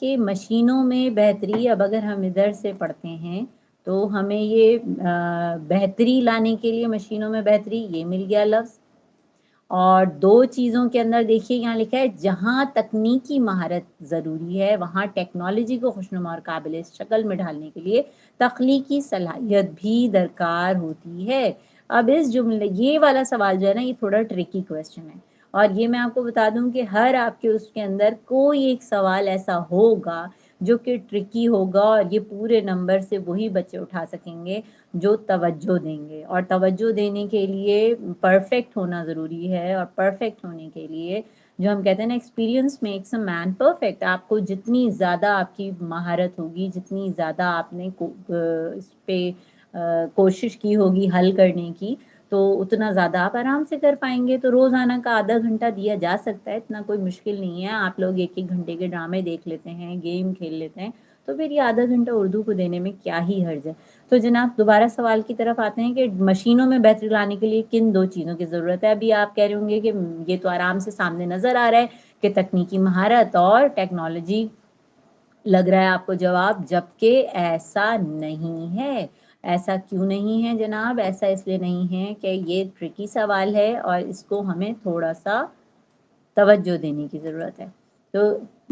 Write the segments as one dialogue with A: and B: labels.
A: کہ مشینوں میں بہتری، اب اگر ہم ادھر سے پڑھتے ہیں تو ہمیں یہ بہتری لانے کے لیے مشینوں میں بہتری یہ مل گیا لفظ. اور دو چیزوں کے اندر دیکھیے یہاں لکھا ہے جہاں تکنیکی مہارت ضروری ہے وہاں ٹیکنالوجی کو خوشنما اور قابل شکل میں ڈھالنے کے لیے تخلیقی صلاحیت بھی درکار ہوتی ہے. اب اس جملے یہ والا سوال جو ہے نا یہ تھوڑا ٹرکی کویسچن ہے، اور یہ میں آپ کو بتا دوں کہ ہر آپ کے اس کے اندر کوئی ایک سوال ایسا ہوگا جو کہ ٹرکی ہوگا، اور یہ پورے نمبر سے وہی بچے اٹھا سکیں گے جو توجہ دیں گے. اور توجہ دینے کے لیے پرفیکٹ ہونا ضروری ہے، اور پرفیکٹ ہونے کے لیے جو ہم کہتے ہیں نا experience makes a man perfect. آپ کو جتنی زیادہ آپ کی مہارت ہوگی، جتنی زیادہ آپ نے اس پہ کوشش کی ہوگی حل کرنے کی، تو اتنا زیادہ آپ آرام سے کر پائیں گے. تو روزانہ کا آدھا گھنٹہ دیا جا سکتا ہے، اتنا کوئی مشکل نہیں ہے. آپ لوگ ایک ایک گھنٹے کے ڈرامے دیکھ لیتے ہیں، گیم کھیل لیتے ہیں، تو پھر یہ آدھا گھنٹہ اردو کو دینے میں کیا ہی حرج ہے. تو جناب دوبارہ سوال کی طرف آتے ہیں کہ مشینوں میں بہتری لانے کے لیے کن دو چیزوں کی ضرورت ہے. ابھی آپ کہہ رہے ہوں گے کہ یہ تو آرام سے سامنے نظر آ رہا ہے کہ تکنیکی مہارت اور ٹیکنالوجی لگ رہا ہے آپ کو جواب، جبکہ ایسا نہیں ہے. ایسا کیوں نہیں ہے جناب؟ ایسا اس لیے نہیں ہے کہ یہ ٹرکی سوال ہے اور اس کو ہمیں تھوڑا سا توجہ دینے کی ضرورت ہے. تو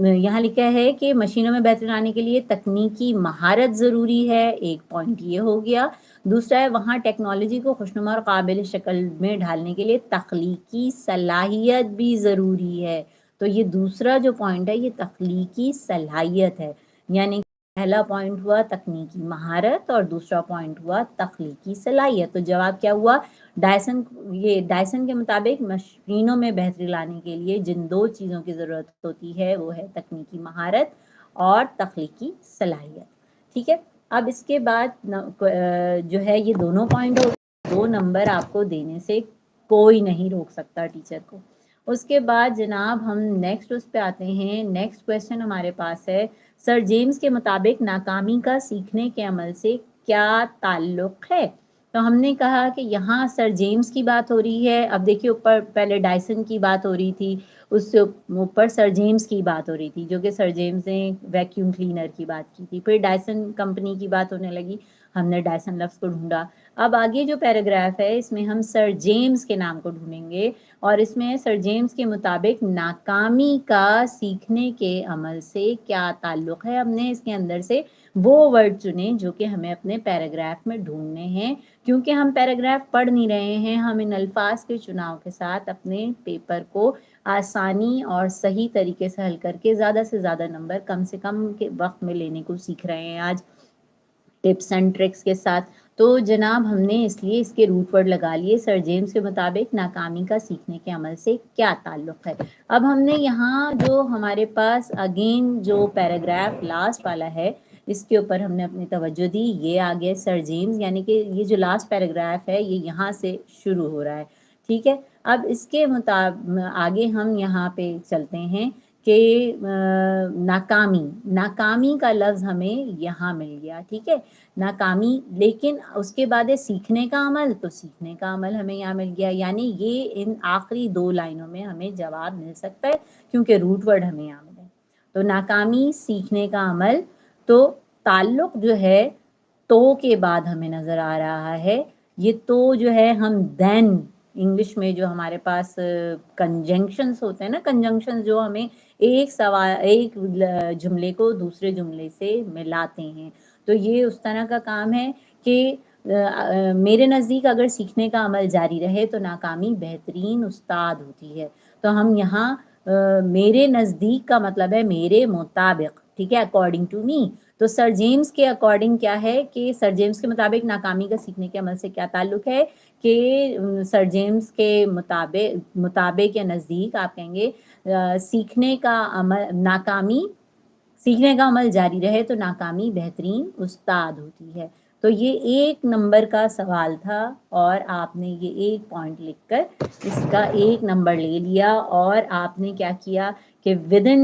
A: یہاں لکھا ہے کہ مشینوں میں بہتری لانے کے لیے تکنیکی مہارت ضروری ہے، ایک پوائنٹ یہ ہو گیا. دوسرا ہے وہاں ٹیکنالوجی کو خوشنما اور قابل شکل میں ڈھالنے کے لیے تخلیقی صلاحیت بھی ضروری ہے. تو یہ دوسرا جو پوائنٹ ہے یہ تخلیقی صلاحیت ہے، یعنی پہلا پوائنٹ ہوا تکنیکی مہارت اور دوسرا پوائنٹ ہوا تخلیقی صلاحیت. تو جواب کیا ہوا؟ ڈائسن کے مطابق مشینوں میں بہتری لانے کے لیے جن دو چیزوں کی ضرورت ہوتی ہے وہ ہے تکنیکی مہارت اور تخلیقی صلاحیت. ٹھیک ہے، اب اس کے بعد جو ہے یہ دونوں پوائنٹ دو نمبر آپ کو دینے سے کوئی نہیں روک سکتا ٹیچر کو. اس کے بعد جناب ہم نیکسٹ اس پہ آتے ہیں. نیکسٹ کویسچن ہمارے پاس ہے سر جیمز کے مطابق ناکامی کا سیکھنے کے عمل سے کیا تعلق ہے. تو ہم نے کہا کہ یہاں سر جیمز کی بات ہو رہی ہے. اب دیکھیے اوپر پہلے ڈائسن کی بات ہو رہی تھی، اس سے اوپر سر جیمز کی بات ہو رہی تھی، جو کہ سر جیمز نے ویکیوم کلینر کی بات کی تھی. پھر ڈائسن کمپنی کی بات ہونے لگی، ہم نے ڈائسن لفظ کو ڈھونڈا. اب آگے جو پیراگراف ہے اس میں ہم سر جیمز کے نام کو ڈھونڈیں گے، اور اس میں سر جیمز کے مطابق ناکامی کا سیکھنے کے عمل سے کیا تعلق ہے. ہم نے اس کے اندر سے وہ ورڈ چنے جو کہ ہمیں اپنے پیراگراف میں ڈھونڈنے ہیں. کیونکہ ہم پیراگراف پڑھ نہیں رہے ہیں، ہم ان الفاظ کے چناؤ کے ساتھ اپنے پیپر کو آسانی اور صحیح طریقے سے حل کر کے زیادہ سے زیادہ نمبر کم سے کم کے وقت میں لینے کو سیکھ رہے ہیں آج ٹپس اینڈ ٹرکس کے ساتھ. تو جناب ہم نے اس لیے اس کے روٹ ورڈ لگا لیے سر جیمز کے مطابق ناکامی کا سیکھنے کے عمل سے کیا تعلق ہے. اب ہم نے یہاں جو ہمارے پاس اگین جو پیراگراف لاسٹ والا ہے اس کے اوپر ہم نے اپنی توجہ دی. یہ آگے سر جیمز، یعنی کہ یہ جو لاسٹ پیراگراف ہے یہ یہاں سے شروع ہو رہا ہے. ٹھیک ہے، اب اس کے مطابق آگے ہم یہاں پہ چلتے ہیں کہ ناکامی کا لفظ ہمیں یہاں مل گیا. ٹھیک ہے، ناکامی، لیکن اس کے بعد سیکھنے کا عمل، تو سیکھنے کا عمل ہمیں یہاں مل گیا. یعنی یہ ان آخری دو لائنوں میں ہمیں جواب مل سکتا ہے کیونکہ روٹ ورڈ ہمیں یہاں ملے. تو ناکامی، سیکھنے کا عمل، تو تعلق جو ہے تو کے بعد ہمیں نظر آ رہا ہے. یہ تو جو ہے ہم دین انگلش میں جو ہمارے پاس کنجنکشنز ہوتے ہیں نا، کنجنکشن جو ہمیں ایک جملے کو دوسرے جملے سے ملاتے ہیں، تو یہ اس طرح کا کام ہے کہ میرے نزدیک اگر سیکھنے کا عمل جاری رہے تو ناکامی بہترین استاد ہوتی ہے. تو ہم یہاں میرے نزدیک کا مطلب ہے میرے مطابق. ٹھیک ہے، اکارڈنگ ٹو می. تو سر جیمز کے اکارڈنگ کیا ہے کہ سر جیمز کے مطابق ناکامی کا سیکھنے کے عمل سے کیا تعلق ہے کہ سر جیمز کے مطابق یا نزدیک آپ کہیں گے سیکھنے کا عمل جاری رہے تو ناکامی بہترین استاد ہوتی ہے. تو یہ ایک نمبر کا سوال تھا اور آپ نے یہ ایک پوائنٹ لکھ کر اس کا ایک نمبر لے لیا، اور آپ نے کیا کیا کہ ودن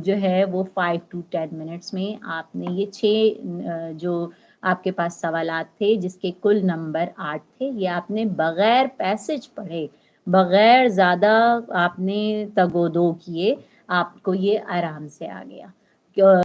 A: جو ہے وہ 5 to 10 منٹس میں آپ نے یہ 6 جو آپ کے پاس سوالات تھے جس کے کل نمبر 8 تھے، یہ آپ نے بغیر پیسج پڑھے، بغیر زیادہ آپ نے تگ و دو کیے، آپ کو یہ آرام سے آ گیا.